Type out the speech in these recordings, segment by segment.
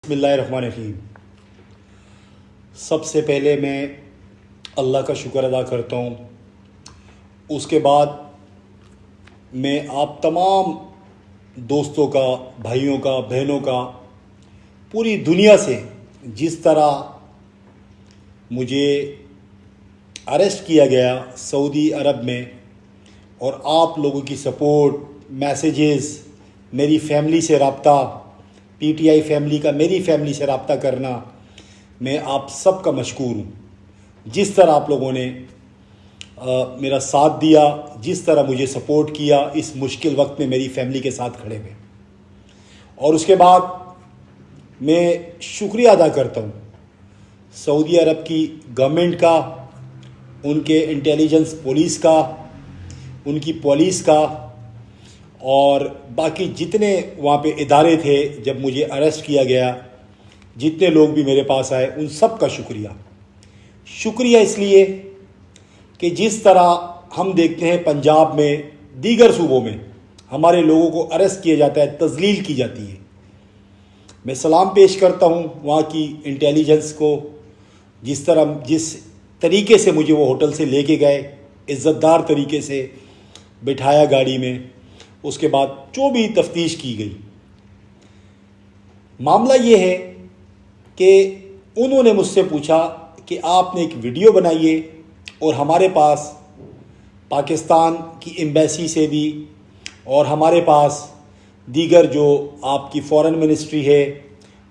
بسم اللہ الرحمن الرحیم۔ سب سے پہلے میں اللہ کا شکر ادا کرتا ہوں، اس کے بعد میں آپ تمام دوستوں کا، بھائیوں کا، بہنوں کا، پوری دنیا سے جس طرح مجھے اریسٹ کیا گیا سعودی عرب میں، اور آپ لوگوں کی سپورٹ، میسیجز، میری فیملی سے رابطہ، پی ٹی آئی فیملی کا میری فیملی سے رابطہ کرنا، میں آپ سب کا مشکور ہوں۔ جس طرح آپ لوگوں نے میرا ساتھ دیا، جس طرح مجھے سپورٹ کیا اس مشکل وقت میں میری فیملی کے ساتھ کھڑے ہوئے، اور اس کے بعد میں شکریہ ادا کرتا ہوں سعودی عرب کی گورنمنٹ کا، ان کے انٹیلیجنس پولیس کا، ان کی پولیس کا، اور باقی جتنے وہاں پہ ادارے تھے جب مجھے اریسٹ کیا گیا، جتنے لوگ بھی میرے پاس آئے، ان سب کا شکریہ اس لیے کہ جس طرح ہم دیکھتے ہیں پنجاب میں، دیگر صوبوں میں ہمارے لوگوں کو اریسٹ کیا جاتا ہے، تذلیل کی جاتی ہے۔ میں سلام پیش کرتا ہوں وہاں کی انٹیلیجنس کو، جس طریقے سے مجھے وہ ہوٹل سے لے کے گئے، عزت دار طریقے سے بٹھایا گاڑی میں، اس کے بعد جو بھی تفتیش کی گئی۔ معاملہ یہ ہے کہ انہوں نے مجھ سے پوچھا کہ آپ نے ایک ویڈیو بنائیے، اور ہمارے پاس پاکستان کی ایمبیسی سے بھی، اور ہمارے پاس دیگر جو آپ کی فورن منسٹری ہے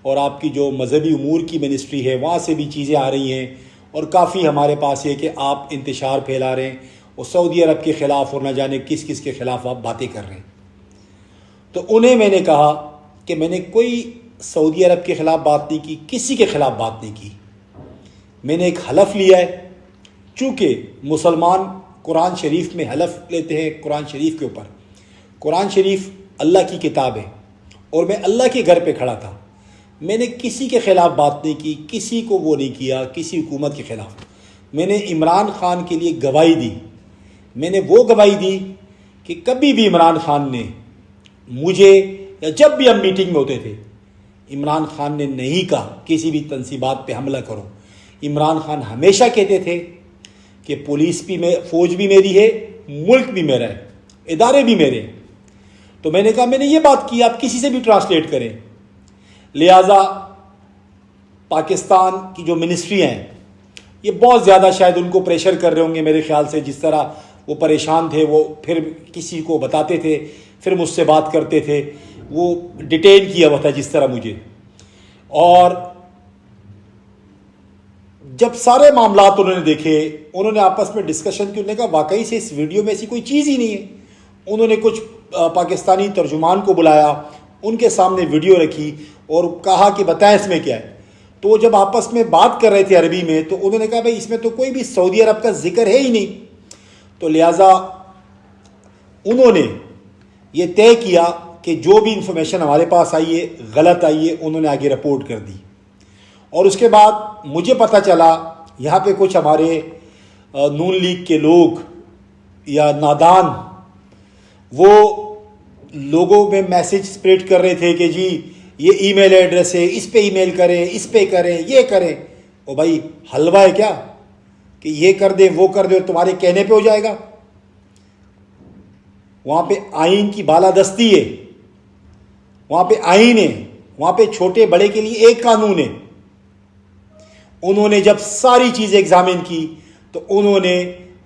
اور آپ کی جو مذہبی امور کی منسٹری ہے، وہاں سے بھی چیزیں آ رہی ہیں، اور کافی ہمارے پاس یہ کہ آپ انتشار پھیلا رہے ہیں اور سعودی عرب کے خلاف، اور نہ جانے کس کس کے خلاف آپ باتیں کر رہے ہیں۔ تو انہیں میں نے کہا کہ میں نے کوئی سعودی عرب کے خلاف بات نہیں کی، کسی کے خلاف بات نہیں کی۔ میں نے ایک حلف لیا ہے، چونکہ مسلمان قرآن شریف میں حلف لیتے ہیں، قرآن شریف کے اوپر۔ قرآن شریف اللہ کی کتاب ہے، اور میں اللہ کے گھر پہ کھڑا تھا، میں نے کسی کے خلاف بات نہیں کی، کسی کو وہ نہیں کیا، کسی حکومت کے خلاف۔ میں نے عمران خان کے لیے گواہی دی، میں نے وہ گواہی دی کہ کبھی بھی عمران خان نے مجھے، یا جب بھی ہم میٹنگ میں ہوتے تھے، عمران خان نے نہیں کہا کسی بھی تنصیبات پہ حملہ کرو۔ عمران خان ہمیشہ کہتے تھے کہ پولیس بھی فوج بھی میری ہے، ملک بھی میرا ہے، ادارے بھی میرے ہیں۔ تو میں نے کہا میں نے یہ بات کی، آپ کسی سے بھی ٹرانسلیٹ کریں۔ لہٰذا پاکستان کی جو منسٹری ہیں، یہ بہت زیادہ شاید ان کو پریشر کر رہے ہوں گے میرے خیال سے، جس طرح وہ پریشان تھے، وہ پھر کسی کو بتاتے تھے، پھر مجھ سے بات کرتے تھے، وہ ڈیٹین کیا ہوا تھا جس طرح مجھے۔ اور جب سارے معاملات انہوں نے دیکھے، انہوں نے آپس میں ڈسکشن کی، انہوں نے کہا واقعی سے اس ویڈیو میں ایسی کوئی چیز ہی نہیں ہے۔ انہوں نے کچھ پاکستانی ترجمان کو بلایا، ان کے سامنے ویڈیو رکھی اور کہا کہ بتائیں اس میں کیا ہے۔ تو وہ جب آپس میں بات کر رہے تھے عربی میں، تو انہوں نے کہا بھائی اس میں تو کوئی بھی سعودی عرب کا ذکر ہے ہی نہیں۔ تو لہٰذا انہوں نے یہ طے کیا کہ جو بھی انفارمیشن ہمارے پاس آئی ہے، غلط آئی ہے، انہوں نے آگے رپورٹ کر دی۔ اور اس کے بعد مجھے پتہ چلا یہاں پہ کچھ ہمارے نون لیگ کے لوگ یا نادان، وہ لوگوں میں میسج اسپریڈ کر رہے تھے کہ جی یہ ای میل ایڈریس ہے، اس پہ ای میل کریں، اس پہ کریں، یہ کریں۔ او بھائی حلوہ ہے کیا کہ یہ کر دیں، وہ کر دیں اور تمہارے کہنے پہ ہو جائے گا؟ وہاں پہ آئین کی بالادستی ہے، وہاں پہ آئین ہے، وہاں پہ چھوٹے بڑے کے لیے ایک قانون ہے۔ انہوں نے جب ساری چیزیں ایگزامن کی تو انہوں نے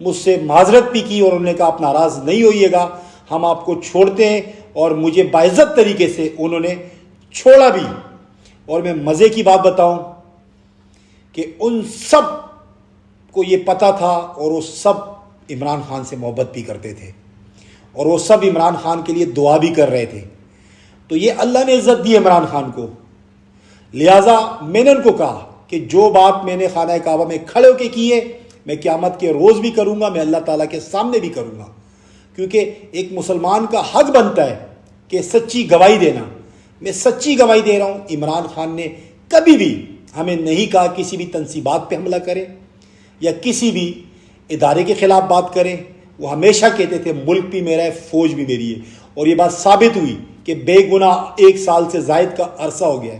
مجھ سے معذرت بھی کی، اور انہوں نے کہا آپ ناراض نہیں ہوئیے گا، ہم آپ کو چھوڑتے ہیں، اور مجھے باعزت طریقے سے انہوں نے چھوڑا بھی۔ اور میں مزے کی بات بتاؤں کہ ان سب کو یہ پتہ تھا، اور وہ سب عمران خان سے محبت بھی کرتے تھے، اور وہ سب عمران خان کے لیے دعا بھی کر رہے تھے۔ تو یہ اللہ نے عزت دی عمران خان کو۔ لہٰذا میں نے ان کو کہا کہ جو بات میں نے خانہ کعبہ میں کھڑے ہو کے کی ہے، میں قیامت کے روز بھی کروں گا، میں اللہ تعالیٰ کے سامنے بھی کروں گا، کیونکہ ایک مسلمان کا حق بنتا ہے کہ سچی گواہی دینا۔ میں سچی گواہی دے رہا ہوں، عمران خان نے کبھی بھی ہمیں نہیں کہا کسی بھی تنصیبات پہ حملہ کریں یا کسی بھی ادارے کے خلاف بات کریں۔ وہ ہمیشہ کہتے تھے ملک بھی میرا ہے، فوج بھی میری ہے، اور یہ بات ثابت ہوئی کہ بے گناہ 1 سال سے زائد کا عرصہ ہو گیا ہے،